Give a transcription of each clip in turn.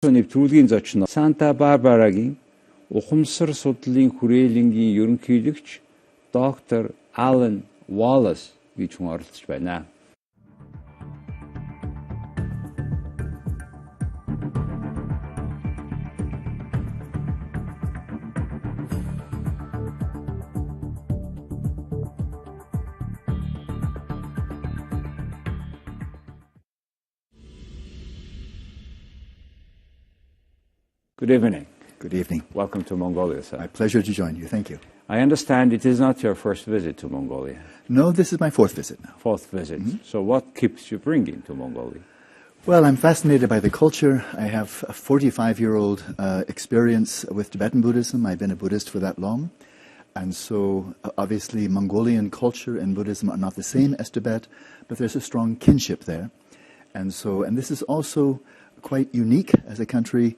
нэвтрүүлгийн зочин Санта Барбарагийн ухамсар судлалын хүрээлэнгийн ерөнхийлөгч доктор Алан Воллас гэж хүн оролцож байна. Good evening. Good evening. Welcome to Mongolia, sir. My pleasure to join you. Thank you. I understand it is not your first visit to Mongolia. No, this is my fourth visit now. Fourth visit. So what keeps you bringing to Mongolia? Well, I'm fascinated by the culture. I have a 45-year-old experience with Tibetan Buddhism. I've been a Buddhist for that long. And so, obviously, Mongolian culture and Buddhism are not the same as Tibet, but there's a strong kinship there. And this is also quite unique as a country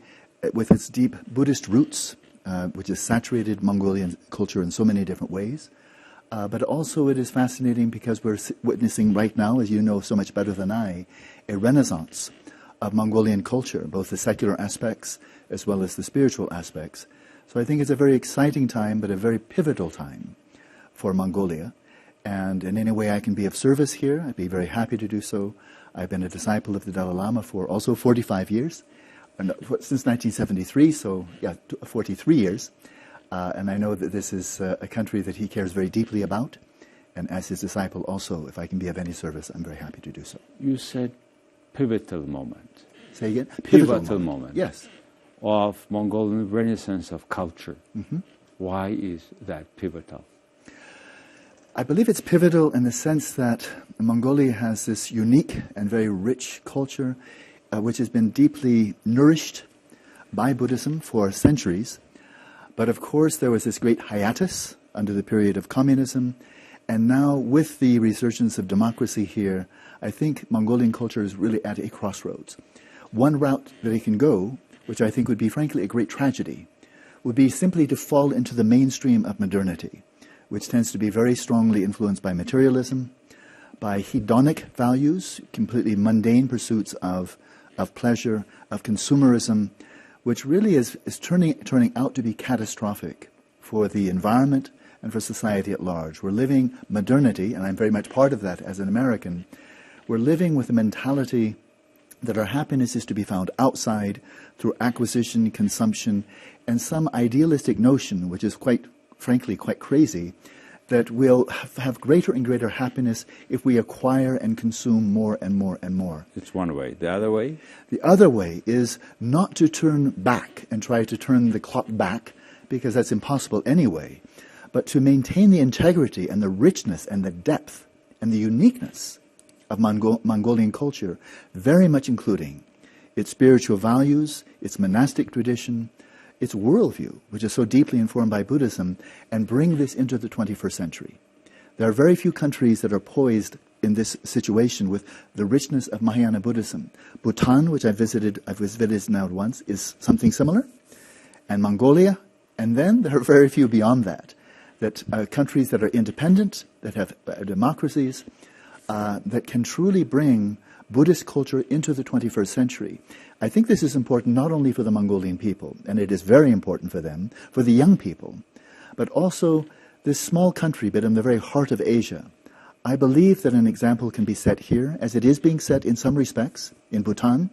with its deep Buddhist roots, which has saturated Mongolian culture in so many different ways. But also it is fascinating because we're witnessing right now, as you know so much better than I, a renaissance of Mongolian culture, both the secular aspects as well as the spiritual aspects. So I think it's a very exciting time, but a very pivotal time for Mongolia. And in any way I can be of service here, I'd be very happy to do so. I've been a disciple of the Dalai Lama for also 45 years. Since 1973, so 43 years. And I know that this is a country that he cares very deeply about. And as his disciple also, if I can be of any service, I'm very happy to do so. You said pivotal moment. Say again? Pivotal moment. Yes. Of Mongolian renaissance of culture. Why is that pivotal? I believe it's pivotal in the sense that Mongolia has this unique and very rich culture which has been deeply nourished by Buddhism for centuries. But of course there was this great hiatus under the period of communism, and now with the resurgence of democracy here, I think Mongolian culture is really at a crossroads. One route that it can go, which I think would be frankly a great tragedy, would be simply to fall into the mainstream of modernity, which tends to be very strongly influenced by materialism, by hedonic values, completely mundane pursuits of pleasure, of consumerism, which really is turning out to be catastrophic for the environment and for society at large. We're living modernity, and I'm very much part of that as an American. We're living with a mentality that our happiness is to be found outside through acquisition, consumption, and some idealistic notion, which is quite frankly quite crazy, that we'll have greater and greater happiness if we acquire and consume more and more and more. It's one way. The other way? The other way is not to turn back and try to turn the clock back, because that's impossible anyway, but to maintain the integrity and the richness and the depth and the uniqueness of Mongolian culture, very much including its spiritual values, its monastic tradition, its worldview, which is so deeply informed by Buddhism, and bring this into the 21st century. There are very few countries that are poised in this situation with the richness of Mahayana Buddhism. Bhutan, which I've visited now once, is something similar, and Mongolia, and then there are very few beyond that countries that are independent, that have democracies, that can truly bring Buddhist culture into the 21st century. I think this is important not only for the Mongolian people, and it is very important for them, for the young people, but also this small country, but in the very heart of Asia. I believe that an example can be set here, as it is being set in some respects in Bhutan,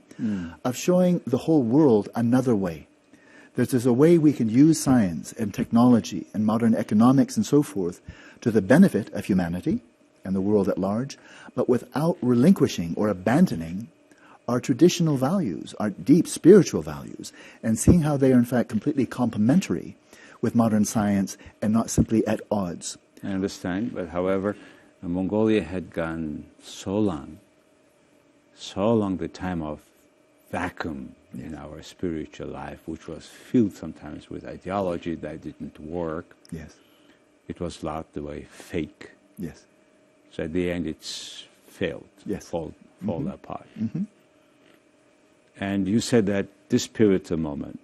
of showing the whole world another way. That there's a way we can use science and technology and modern economics and so forth to the benefit of humanity and the world at large, but without relinquishing or abandoning our traditional values, our deep spiritual values, and seeing how they are in fact completely complementary with modern science and not simply at odds. I understand, but however, Mongolia had gone so long the time of vacuum in our spiritual life, which was filled sometimes with ideology that didn't work. Yes. It was locked away fake. Yes. So at the end it's failed, fall apart. And you said that this pivotal moment,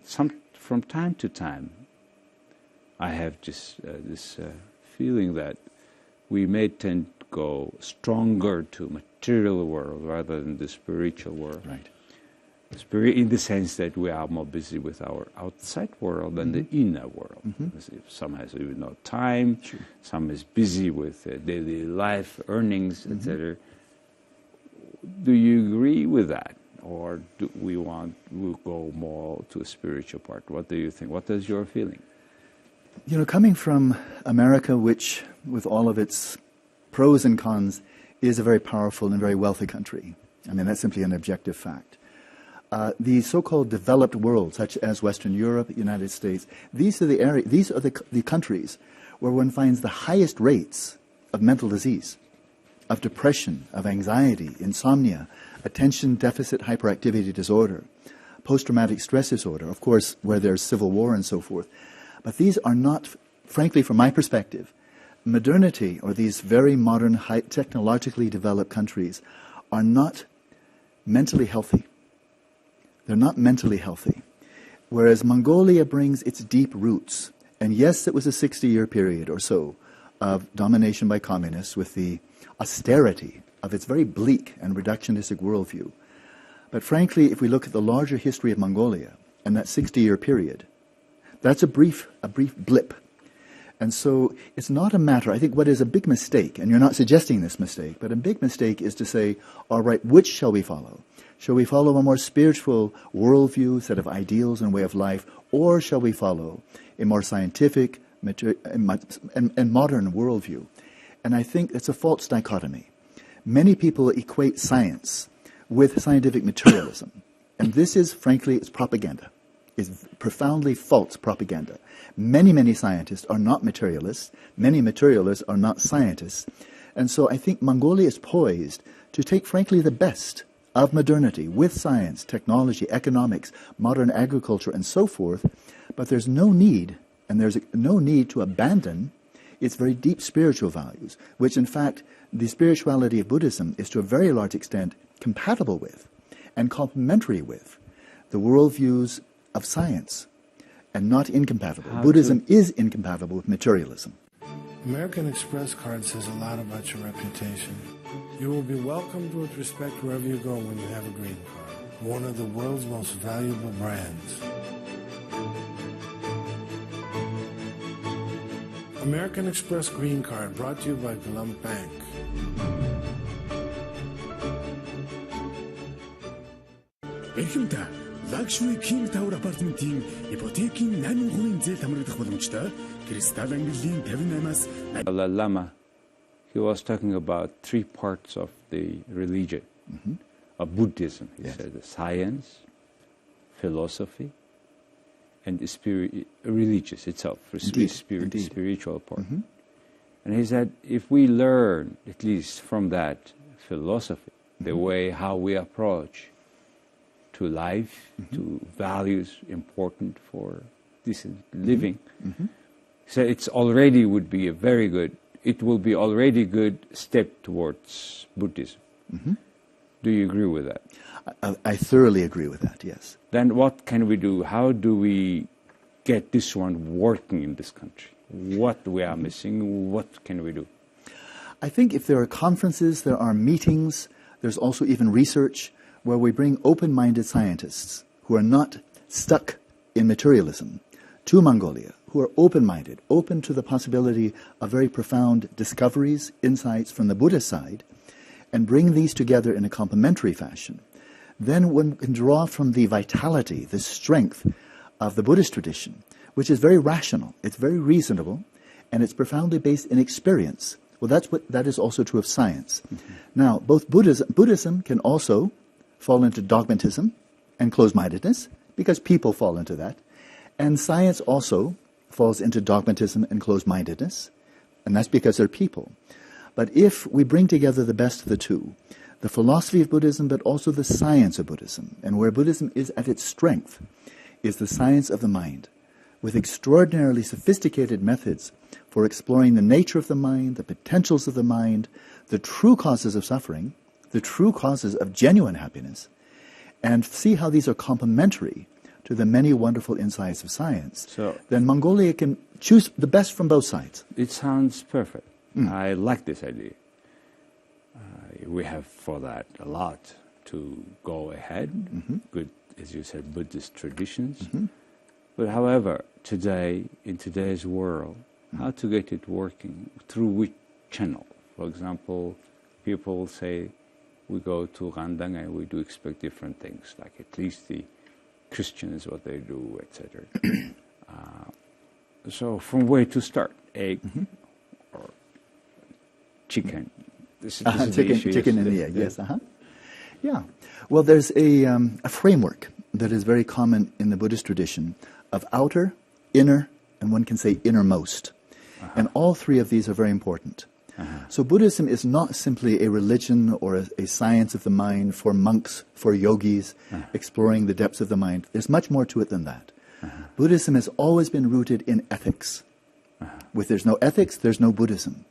from time to time, I have just this feeling that we may tend to go stronger to material world rather than the spiritual world. Right. Spirit in the sense that we are more busy with our outside world than the inner world. Some has even no time, some is busy with daily life, earnings, etc. Do you agree with that? Or do we'll go more to a spiritual part? What do you think? What is your feeling? You know, coming from America, which, with all of its pros and cons, is a very powerful and very wealthy country. I mean, that's simply an objective fact. The so-called developed world, such as Western Europe, United States, these are the countries where one finds the highest rates of mental disease, of depression, of anxiety, insomnia, attention deficit hyperactivity disorder, post-traumatic stress disorder, of course, where there's civil war and so forth. But these are not, frankly, from my perspective, modernity, or these very modern, technologically developed countries, are not mentally healthy. They're not mentally healthy. Whereas Mongolia brings its deep roots. And yes, it was a 60-year period or so of domination by communists with the austerity of its very bleak and reductionistic worldview. But frankly, if we look at the larger history of Mongolia and that 60-year period, that's a brief blip. And so it's not a matter, I think what is a big mistake, and you're not suggesting this mistake, but a big mistake is to say, all right, which shall we follow? Shall we follow a more spiritual worldview, set of ideals and way of life, or shall we follow a more scientific and modern worldview? And I think it's a false dichotomy. Many people equate science with scientific materialism. And this is, frankly, it's propaganda. It's profoundly false propaganda. Many, many scientists are not materialists. Many materialists are not scientists. And so I think Mongolia is poised to take, frankly, the best of modernity with science, technology, economics, modern agriculture, and so forth. But there's no need, and there's no need to abandon its very deep spiritual values, which in fact the spirituality of Buddhism is to a very large extent compatible with and complementary with the worldviews of science and not incompatible. Buddhism is incompatible with materialism. American Express card says a lot about your reputation. You will be welcomed with respect wherever you go when you have a green card. One of the world's most valuable brands. American Express Green Card, brought to you by Columbus Bank. Эрхэмтэй Luxury King Tower апартментийн ипотекийн 8% зээл хамрагдах боломжтой Кристалл ангиллын 58-аас Dalai Lama, he was talking about three parts of the religion, of Buddhism. He said the science, philosophy, and the religious itself, spiritual part. And he said, if we learn, at least from that philosophy, the way how we approach to life, to values important for decent living, so it's already would be a very good, it will be already good step towards Buddhism. Do you agree with that? I thoroughly agree with that, yes. Then what can we do? How do we get this one working in this country? What we are missing? What can we do? I think if there are conferences, there are meetings, there's also even research where we bring open-minded scientists who are not stuck in materialism to Mongolia, who are open-minded, open to the possibility of very profound discoveries, insights from the Buddhist side, and bring these together in a complementary fashion. Then one can draw from the vitality, the strength of the Buddhist tradition, which is very rational, it's very reasonable, and it's profoundly based in experience. Well, that is also true of science. Now, both Buddhism can also fall into dogmatism and closed-mindedness, because people fall into that, and science also falls into dogmatism and closed-mindedness, and that's because they're people. But if we bring together the best of the two, the philosophy of Buddhism, but also the science of Buddhism, and where Buddhism is at its strength is the science of the mind, with extraordinarily sophisticated methods for exploring the nature of the mind, the potentials of the mind, the true causes of suffering, the true causes of genuine happiness, and see how these are complementary to the many wonderful insights of science, then Mongolia can choose the best from both sides. It sounds perfect. I like this idea. We have for that a lot to go ahead, good as you said, Buddhist traditions. But however, today, in today's world, how to get it working, through which channel? For example, people say we go to Gandang and we do expect different things, like at least the Christians, what they do, etc. So from where to start? Egg or chicken? This is chicken and the egg, yes. Yeah. Well, there's a framework that is very common in the Buddhist tradition of outer, inner, and one can say innermost. And all three of these are very important. So Buddhism is not simply a religion or a science of the mind for monks, for yogis, exploring the depths of the mind. There's much more to it than that. Buddhism has always been rooted in ethics. If there's no ethics, there's no Buddhism.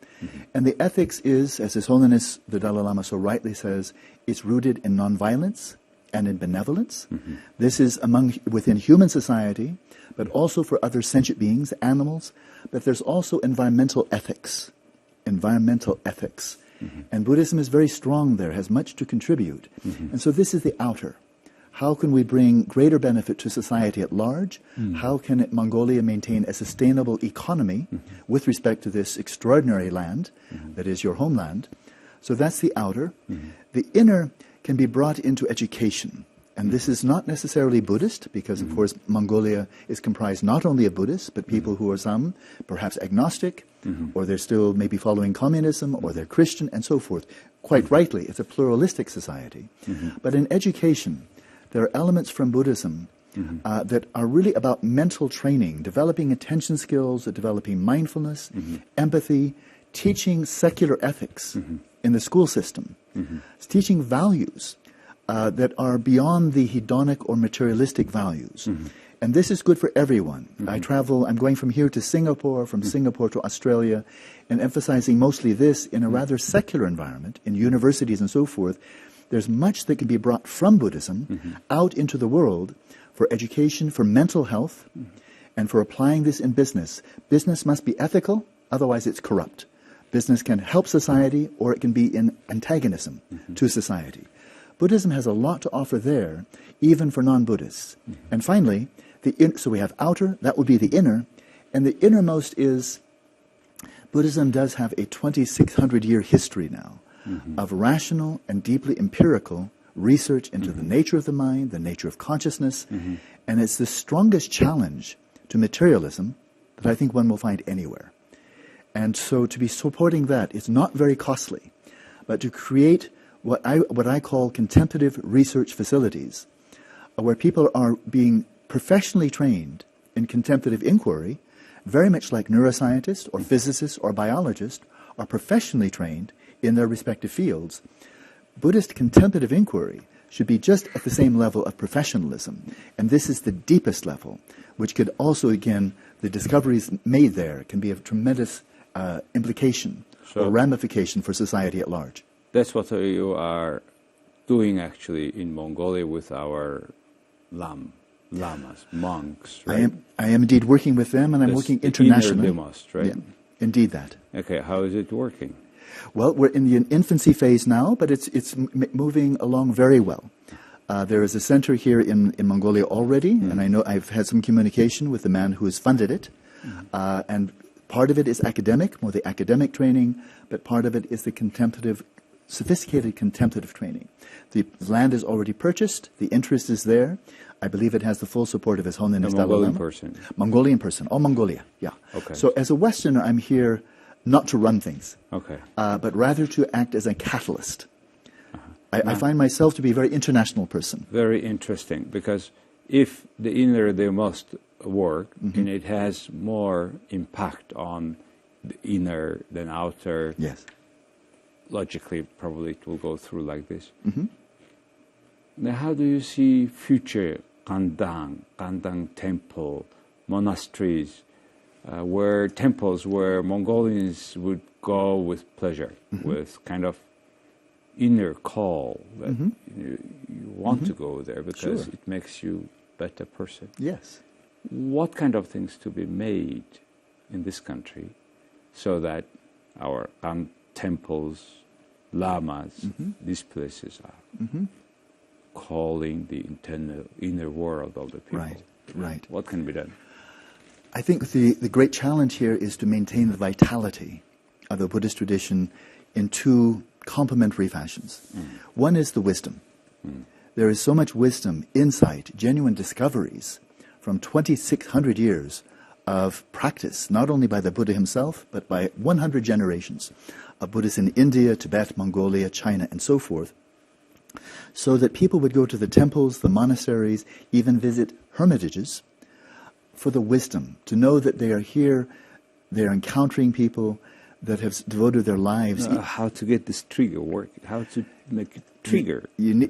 And the ethics is, as His Holiness the Dalai Lama so rightly says, it's rooted in nonviolence and in benevolence. This is within human society, but also for other sentient beings, animals. But there's also environmental ethics. And Buddhism is very strong there, has much to contribute. And so this is the outer. How can we bring greater benefit to society at large? How can Mongolia maintain a sustainable economy with respect to this extraordinary land that is your homeland? So that's the outer. The inner can be brought into education. And this is not necessarily Buddhist, because, of course, Mongolia is comprised not only of Buddhists, but people who are some, perhaps agnostic, or they're still maybe following communism, or they're Christian, and so forth. Quite rightly, it's a pluralistic society. But in education, there are elements from Buddhism that are really about mental training, developing attention skills, developing mindfulness, empathy, teaching secular ethics in the school system, teaching values that are beyond the hedonic or materialistic values. And this is good for everyone. I travel, I'm going from here to Singapore, from Singapore to Australia, and emphasizing mostly this in a rather secular environment, in universities and so forth. There's much that can be brought from Buddhism out into the world for education, for mental health, and for applying this in business. Business must be ethical, otherwise it's corrupt. Business can help society, or it can be in antagonism to society. Buddhism has a lot to offer there, even for non-Buddhists. And finally, so we have outer, that would be the inner, and the innermost is, Buddhism does have a 2,600-year history now of rational and deeply empirical research into the nature of the mind, the nature of consciousness, and it's the strongest challenge to materialism that I think one will find anywhere. And so to be supporting that, it's not very costly, but to create what I call contemplative research facilities, where people are being professionally trained in contemplative inquiry, very much like neuroscientists or physicists or biologists are professionally trained in their respective fields. Buddhist contemplative inquiry should be just at the same level of professionalism, and this is the deepest level, which could also, again, the discoveries made there can be of tremendous implication or ramification for society at large. That's what you are doing actually in Mongolia with our lamas, monks, right? I am indeed working with them, and I'm working internationally. Innermost, right? Yeah, indeed that. Okay, how is it working? Well, we're in the infancy phase now, but it's moving along very well. There is a center here in Mongolia already, and I know I've had some communication with the man who has funded it, and part of it is academic, more the academic training, but part of it is the sophisticated contemplative training. The land is already purchased, the interest is there. I believe it has the full support of His Holiness Dalai Lama. Mongolian person, all Mongolia, yeah. Okay. So as a Westerner, I'm here not to run things, but rather to act as a catalyst. I find myself to be a very international person. Very interesting, because if the inner, they must work, and it has more impact on the inner than outer. Yes. Logically, probably it will go through like this. Now, how do you see future Gandang temple, monasteries, temples where Mongolians would go with pleasure, with kind of inner call that you want to go there because it makes you a better person? Yes. What kind of things to be made in this country so that our temples, lamas, these places are? calling the inner world of the people. Right, right. What can be done? I think the great challenge here is to maintain the vitality of the Buddhist tradition in two complementary fashions. One is the wisdom. There is so much wisdom, insight, genuine discoveries from 2,600 years of practice, not only by the Buddha himself, but by 100 generations of Buddhists in India, Tibet, Mongolia, China, and so forth, so that people would go to the temples, the monasteries, even visit hermitages for the wisdom, to know that they are here, they are encountering people that have devoted their lives. How to get this trigger work, how to make it trigger.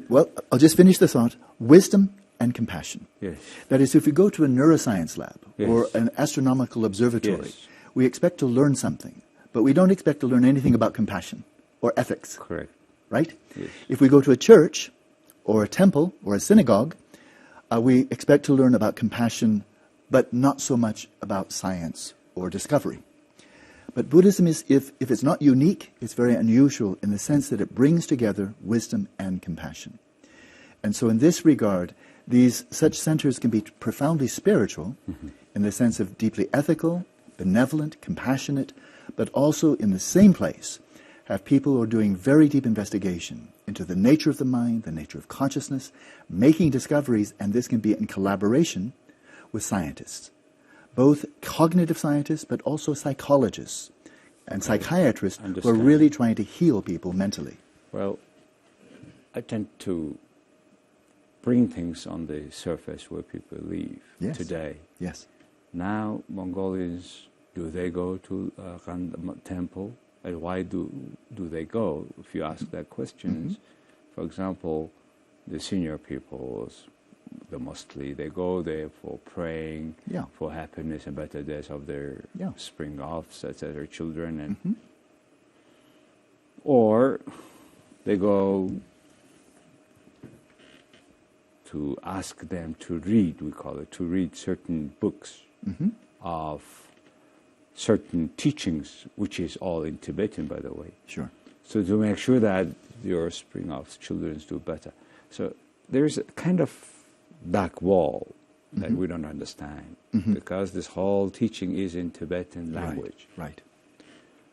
Well, I'll just finish the thought. Wisdom and compassion. Yes. That is, if we go to a neuroscience lab Yes. or an astronomical observatory, Yes. we expect to learn something, but we don't expect to learn anything about compassion or ethics, Correct. right? Yes. If we go to a church or a temple or a synagogue, we expect to learn about compassion, but not so much about science or discovery. But Buddhism is, if it's not unique, it's very unusual in the sense that it brings together wisdom and compassion. And so in this regard, such centers can be profoundly spiritual in the sense of deeply ethical, benevolent, compassionate, but also in the same place have people who are doing very deep investigation into the nature of the mind, the nature of consciousness, making discoveries, and this can be in collaboration with scientists. Both cognitive scientists, but also psychologists and psychiatrists who are really trying to heal people mentally. Well, I tend to bring things on the surface where people live today. Yes. Now, Mongolians, do they go to Gandha temple? And why do they go? If you ask that question, for example, the senior people, mostly they go there for praying, for happiness and better days of their spring offs, etc., children, and or they go to ask them to read, we call it, to read certain books of certain teachings, which is all in Tibetan, by the way. Sure. So to make sure that your spring offs children do better. So there's a kind of dark wall that we don't understand because this whole teaching is in Tibetan language. Right.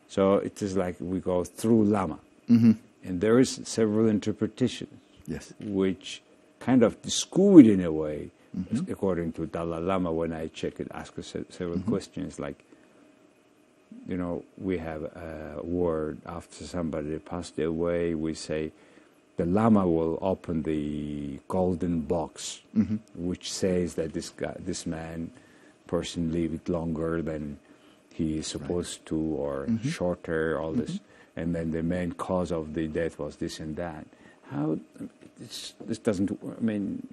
So it is like we go through Lama, and there is several interpretations, which kind of discount in a way, according to Dalai Lama. When I check it, ask several questions like, you know, we have a word after somebody passed away, we say, the Lama will open the golden box, which says that this person lived longer than he is supposed to, or shorter, all this, and then the main cause of the death was this and that. How this doesn't? I mean,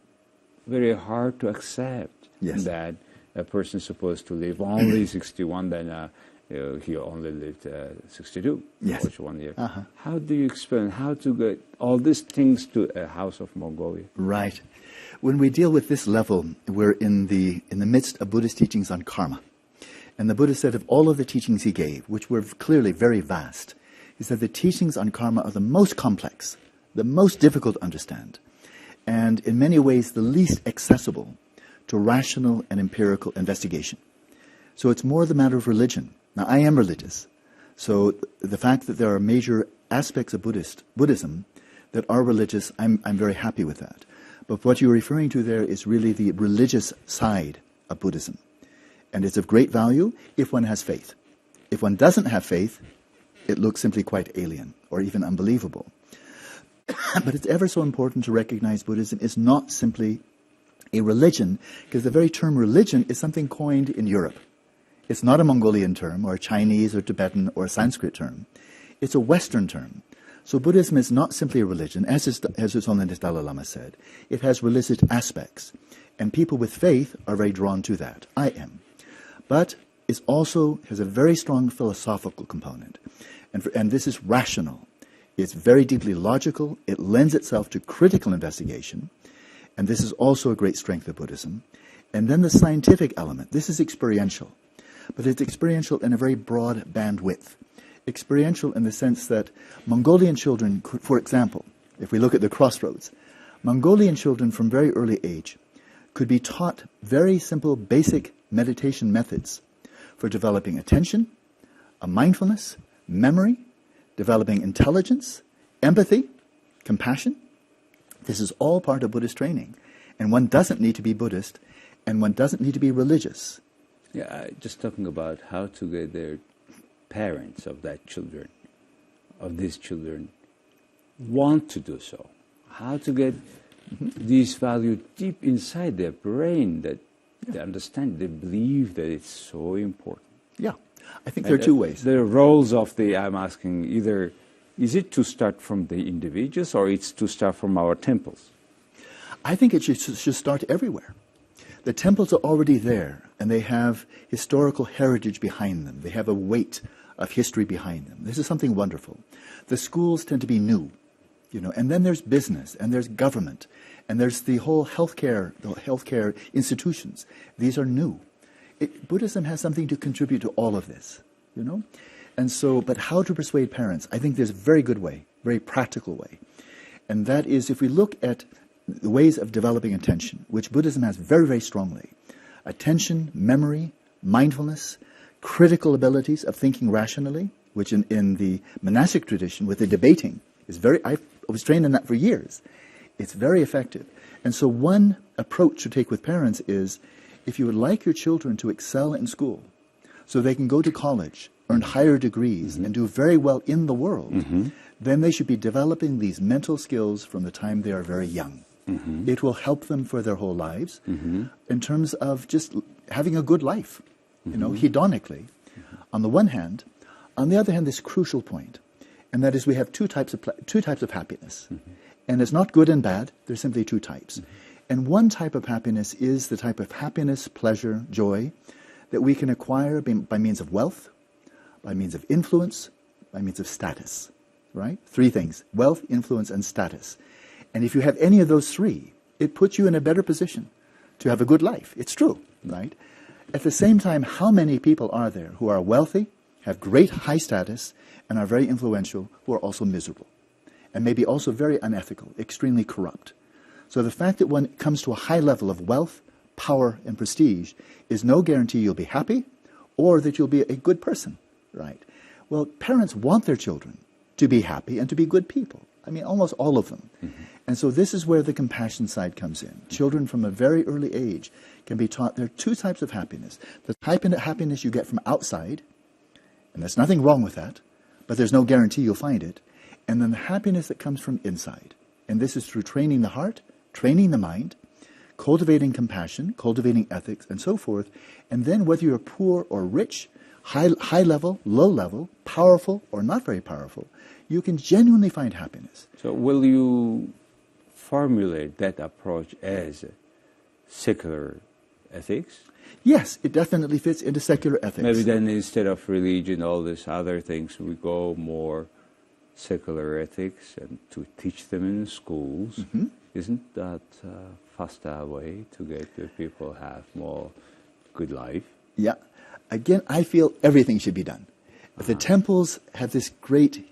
very hard to accept that a person is supposed to live only 61, then he only lived 62, which 1 year. How do you explain how to get all these things to a house of Mongolia? Right. When we deal with this level, we're in the midst of Buddhist teachings on karma. And the Buddha said of all of the teachings he gave, which were clearly very vast, he said the teachings on karma are the most complex, the most difficult to understand, and in many ways the least accessible to rational and empirical investigation. So it's more the matter of religion. Now, I am religious, so the fact that there are major aspects of Buddhism that are religious, I'm very happy with that. But what you're referring to there is really the religious side of Buddhism. And it's of great value if one has faith. If one doesn't have faith, it looks simply quite alien or even unbelievable. But it's ever so important to recognize Buddhism is not simply a religion, because the very term religion is something coined in Europe. It's not a Mongolian term or a Chinese or Tibetan or a Sanskrit term. It's a Western term. So Buddhism is not simply a religion, as His Holiness Dalai Lama said. It has religious aspects, and people with faith are very drawn to that. I am. But it also has a very strong philosophical component, and this is rational. It's very deeply logical. It lends itself to critical investigation, and this is also a great strength of Buddhism. And then the scientific element. This is experiential. But it's experiential in a very broad bandwidth. Experiential in the sense that Mongolian children could, for example, if we look at the crossroads, Mongolian children from very early age could be taught very simple, basic meditation methods for developing attention, a mindfulness, memory, developing intelligence, empathy, compassion. This is all part of Buddhist training. And one doesn't need to be Buddhist, and one doesn't need to be religious. Yeah, just talking about how to get their parents of these children, want to do so. How to get these values deep inside their brain that they understand, they believe that it's so important. Yeah, I think there are two ways. The roles of I'm asking, either is it to start from the individuals or it's to start from our temples? I think it should start everywhere. The temples are already there, and they have historical heritage behind them. They have a weight of history behind them. This is something wonderful. The schools tend to be new, and then there's business, and there's government, and there's the whole healthcare institutions. These are new. Buddhism has something to contribute to all of this, And so, but how to persuade parents? I think there's a very good way, very practical way. And that is, if we look at the ways of developing attention, which Buddhism has very, very strongly. Attention, memory, mindfulness, critical abilities of thinking rationally, which in the monastic tradition, with the debating, I was trained in that for years. It's very effective. And so one approach to take with parents is, if you would like your children to excel in school, so they can go to college, earn higher degrees, and do very well in the world, then they should be developing these mental skills from the time they are very young. It will help them for their whole lives in terms of just having a good life, hedonically, on the one hand. On the other hand, this crucial point, and that is we have two types of happiness. And it's not good and bad, there's simply two types. And one type of happiness is the type of happiness, pleasure, joy that we can acquire by means of wealth, by means of influence, by means of status, right? Three things: wealth, influence, and status. And if you have any of those three, it puts you in a better position to have a good life. It's true, right? At the same time, how many people are there who are wealthy, have great high status, and are very influential, who are also miserable, and maybe also very unethical, extremely corrupt? So the fact that one comes to a high level of wealth, power, and prestige is no guarantee you'll be happy or that you'll be a good person, right? Well, parents want their children to be happy and to be good people. I mean, almost all of them. And so this is where the compassion side comes in. Children from a very early age can be taught there are two types of happiness. The type of happiness you get from outside, and there's nothing wrong with that, but there's no guarantee you'll find it. And then the happiness that comes from inside. And this is through training the heart, training the mind, cultivating compassion, cultivating ethics, and so forth. And then whether you're poor or rich, high level, low level, powerful or not very powerful, you can genuinely find happiness. So will you formulate that approach as secular ethics? Yes, it definitely fits into secular ethics. Maybe then instead of religion, all these other things, we go more secular ethics and to teach them in schools. Isn't that a faster way to get the people have more good life? Yeah. Again, I feel everything should be done. The temples have this great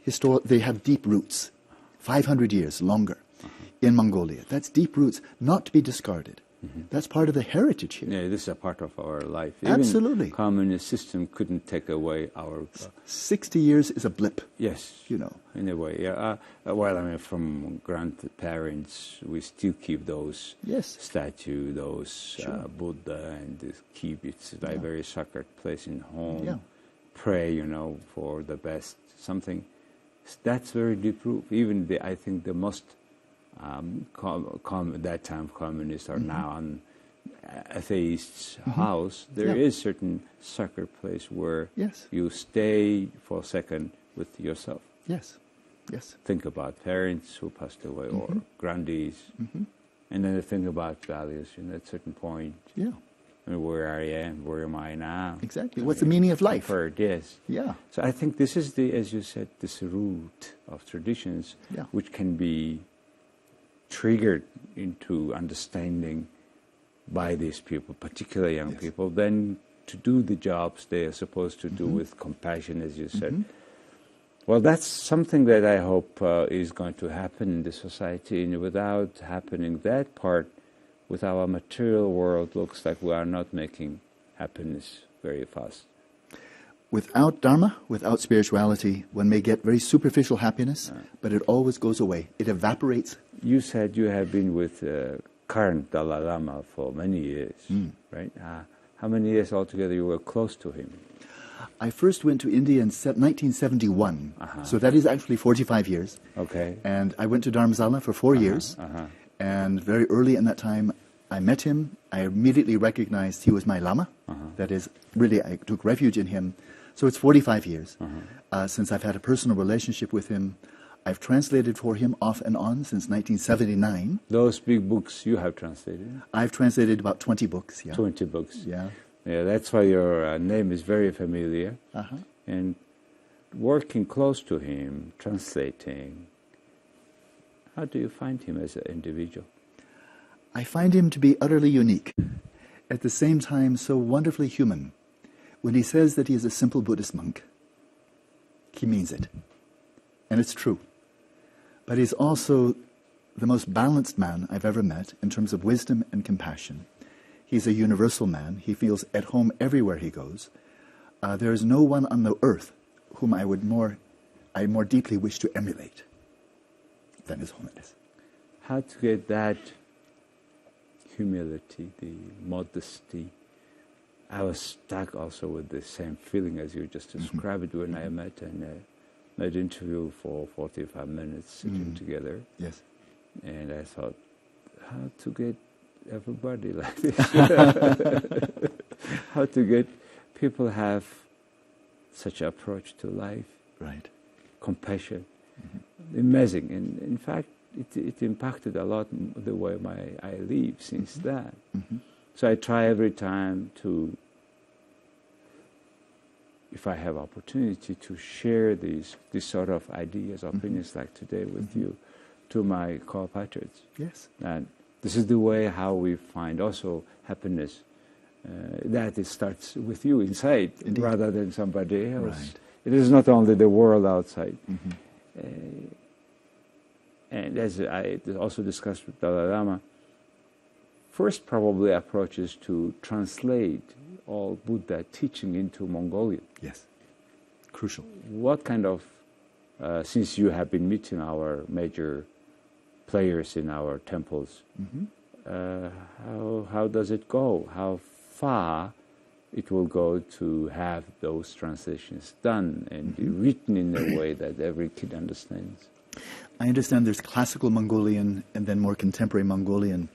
they have deep roots, 500 years longer in Mongolia. That's deep roots, not to be discarded. That's part of the heritage here. Yeah, this is a part of our life. Absolutely. Even communist system couldn't take away our... 60 years is a blip. Yes. In a way. Yeah. Well, I mean, from grandparents, we still keep those statues, those Buddha, and keep it like a very sacred place in home. Yeah. Pray, for the best. Something that's very deep root. Even I think the most that time communists are now on atheists' house. There is certain sacred place where you stay for a second with yourself. Yes. Think about parents who passed away or grandees, and then think about values. At a certain point. Yeah. Where I am, where am I now? Exactly. What's the meaning of life? Yes. Yeah. So I think this is as you said, this root of traditions, which can be triggered into understanding by these people, particularly young people, then to do the jobs they are supposed to do with compassion, as you said. Well, that's something that I hope is going to happen in the society, and without happening that part, with our material world, looks like we are not making happiness very fast. Without Dharma, without spirituality, one may get very superficial happiness, but it always goes away. It evaporates. You said you have been with current Dalai Lama for many years, right? How many years altogether you were close to him? I first went to India in 1971, so that is actually 45 years. Okay. And I went to Dharamsala for 4 years, and very early in that time, I met him. I immediately recognized he was my Lama. That is, really, I took refuge in him. So it's 45 years since I've had a personal relationship with him. I've translated for him off and on since 1979. Those big books you have translated? I've translated about 20 books, yeah. 20 books. Yeah. Yeah, that's why your name is very familiar. And working close to him, translating, how do you find him as an individual? I find him to be utterly unique, at the same time so wonderfully human. When he says that he is a simple Buddhist monk, he means it. And it's true. But he's also the most balanced man I've ever met in terms of wisdom and compassion. He's a universal man. He feels at home everywhere he goes. There is no one on the earth whom I more deeply wish to emulate than His Holiness. How to get that humility, the modesty? I was stuck also with the same feeling as you just described when I met and made an interview for 45 minutes sitting together. Yes. And I thought, how to get everybody like this? How to get people have such an approach to life. Right. Compassion. Amazing. And in fact, it impacted a lot the way I live since that. So I try every time to, if I have opportunity, to share these sort of ideas, opinions like today with you, to my compatriots. Yes. And this is the way how we find also happiness. That it starts with you inside, rather than somebody else. Right. It is not only the world outside. And as I also discussed with Dalai Lama, first probably approach is to translate all Buddha teaching into Mongolian. Yes. Crucial. What kind of, since you have been meeting our major players in our temples, how does it go? How far it will go to have those translations done and written in a way that every kid understands? I understand there's classical Mongolian and then more contemporary Mongolian.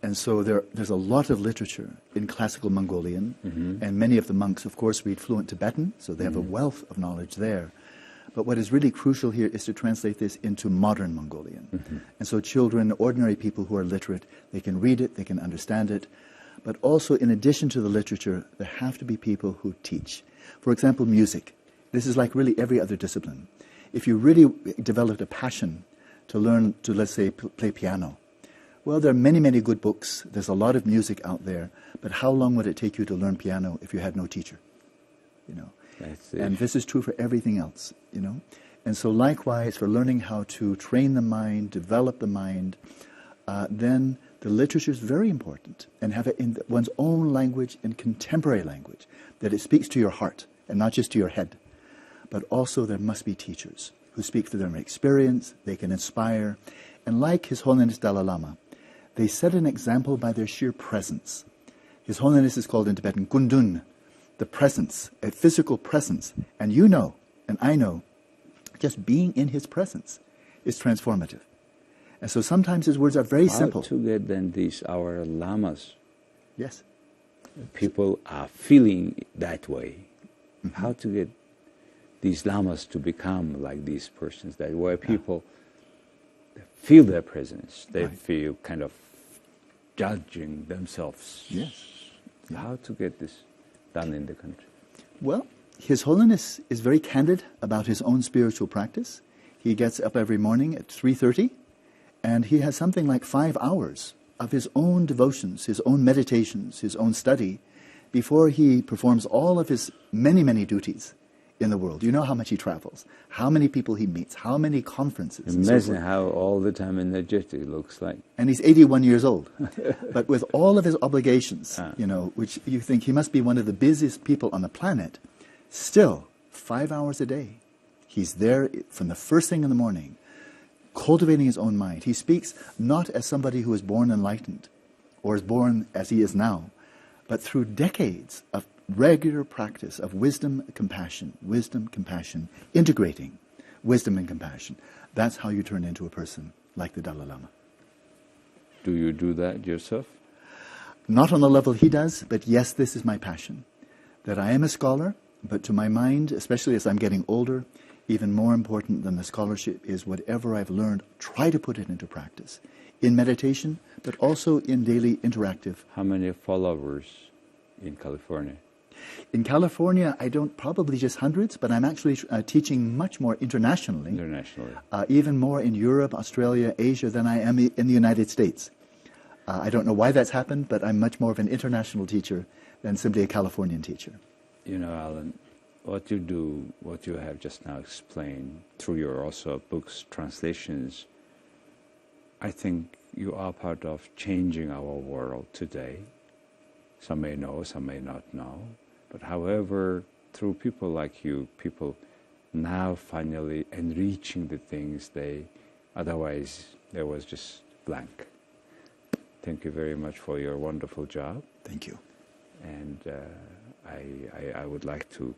And so there's a lot of literature in classical Mongolian, and many of the monks, of course, read fluent Tibetan, so they have a wealth of knowledge there. But what is really crucial here is to translate this into modern Mongolian. And so children, ordinary people who are literate, they can read it, they can understand it. But also, in addition to the literature, there have to be people who teach. For example, music. This is like really every other discipline. If you really developed a passion to learn to, let's say, play piano, well, there are many, many good books. There's a lot of music out there. But how long would it take you to learn piano if you had no teacher? You know. And this is true for everything else, you know. And so likewise, for learning how to train the mind, develop the mind, then the literature is very important. And have it in one's own language, in contemporary language, that it speaks to your heart and not just to your head. But also there must be teachers who speak for their experience, they can inspire. And like His Holiness Dalai Lama, they set an example by their sheer presence. His Holiness is called in Tibetan Gundun, the presence, a physical presence. And you know, and I know, just being in his presence is transformative. And so sometimes his words are very simple. How to get then these, our lamas? Yes. People are feeling that way. How to get these lamas to become like these persons, that where people feel their presence, they feel kind of judging themselves. Yes. How to get this done in the country? Well, His Holiness is very candid about his own spiritual practice. He gets up every morning at 3:30, and he has something like 5 hours of his own devotions, his own meditations, his own study, before he performs all of his many, many duties in the world. You know how much he travels, how many people he meets, how many conferences. Amazing how all the time energetic it looks like. And he's 81 years old. But with all of his obligations, which you think he must be one of the busiest people on the planet, still 5 hours a day. He's there from the first thing in the morning, cultivating his own mind. He speaks not as somebody who is born enlightened or is born as he is now, but through decades of regular practice of wisdom, compassion, integrating wisdom and compassion. That's how you turn into a person like the Dalai Lama. Do you do that yourself? Not on the level he does, but yes, this is my passion. That I am a scholar, but to my mind, especially as I'm getting older, even more important than the scholarship is whatever I've learned, try to put it into practice. In meditation, but also in daily interactive. How many followers in California? In California, I don't, probably just hundreds, but I'm actually teaching much more internationally. Internationally. Even more in Europe, Australia, Asia than I am in the United States. I don't know why that's happened, but I'm much more of an international teacher than simply a Californian teacher. You know, Alan, what you do, what you have just now explained through your also books, translations, I think you are part of changing our world today. Some may know, some may not know. But however, through people like you, people now finally enriching the things otherwise there was just blank. Thank you very much for your wonderful job. Thank you. And I would like to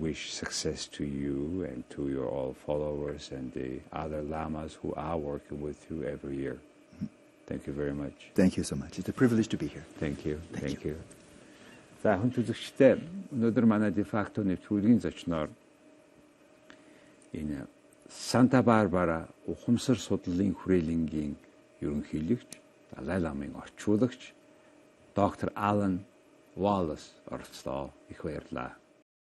wish success to you and to your all followers and the other lamas who are working with you every year. Thank you very much. Thank you so much. It's a privilege to be here. Thank you. Thank you. За хүн үзэгчдээ өнөөдөр манай дефакто нэвтрүүлгийн зочноор энэ Санта Барбара ухамсар судлалын хүрээлэнгийн ерөнхийлөгч, Далай ламын орчуулагч доктор Алан Воллас оролцлоо. Их баярлалаа.